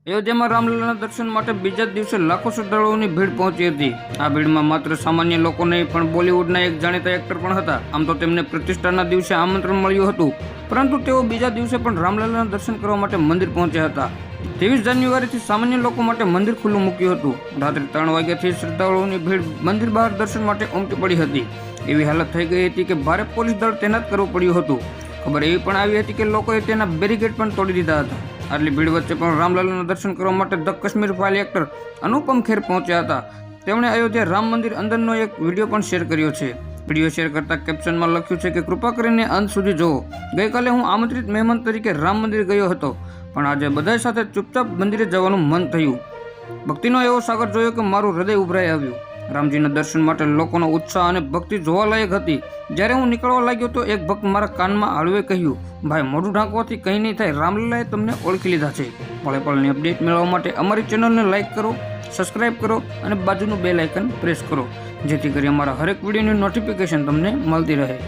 અયોધ્યામાં રામલલ્લાના દર્શન માટે બીજા દિવસે લાખો શ્રદ્ધાળુઓની ભીડ પહોંચી હતી। આ ભીડમાં માત્ર સામાન્ય લોકો નહીં પણ બોલિવૂડના એક જાણીતા એક્ટર પણ હતા। આમ તો તેમને પ્રતિષ્ઠાના દિવસે આમંત્રણ મળ્યું હતું, પરંતુ તેઓ બીજા દિવસે પણ રામલલ્લાના દર્શન કરવા માટે મંદિર પહોંચ્યા હતા। 23 જાન્યુઆરીથી સામાન્ય લોકો માટે મંદિર ખુલ્લું મૂક્યું હતું। રાત્રે 3 વાગ્યાથી શ્રદ્ધાળુઓની ભીડ મંદિર બહાર દર્શન માટે ઉમટી પડી હતી। એવી હાલત થઈ ગઈ હતી કે ભારે પોલીસ દળ તૈનાત કરવું પડ્યું હતું। ખબર એવી પણ આવી હતી કે લોકોએ તેના બેરીકેડ પણ તોડી દીધા હતા। આટલી ભીડ વચ્ચે પણ રામલલ્લાના દર્શન કરવા માટે the Kashmir file actor Anupam Kher પહોંચ્યા હતા। તેમણે અયોધ્યા રામ મંદિર અંદરનો એક વિડીયો પણ શેર કર્યો છે। વિડીયો શેર કરતા કેપ્શનમાં લખ્યું છે કે કૃપા કરીને અંત સુધી જુઓ। ગઈકાલે હું આમંત્રિત મહેમાન તરીકે રામ મંદિર ગયો હતો, પણ આજે બધા સાથે ચૂપચાપ મંદિરે જવાનું મન થયું। ભક્તિનો એવો સાગર જોયો કે મારું હૃદય ઉભરાઈ આવ્યું। રામજીના દર્શન માટે લોકોનો ઉત્સાહ અને ભક્તિ જોવાલાયક હતી। જ્યારે હું નીકળવા લાગ્યો તો એક ભક્ત મારા કાનમાં હળવે કહ્યું, ભાઈ મોઢું ઢાંકવાથી કંઈ નહીં થાય, રામલલ્લાએ તમને ઓળખી લીધા છે। પળે પળની અપડેટ મેળવવા માટે અમારી ચેનલને લાઇક કરો, સબસ્ક્રાઇબ કરો અને બાજુનું બેલ આઇકન પ્રેસ કરો, જેથી કરી અમારા હરેક વિડીયોની નોટિફિકેશન તમને મળતી રહે।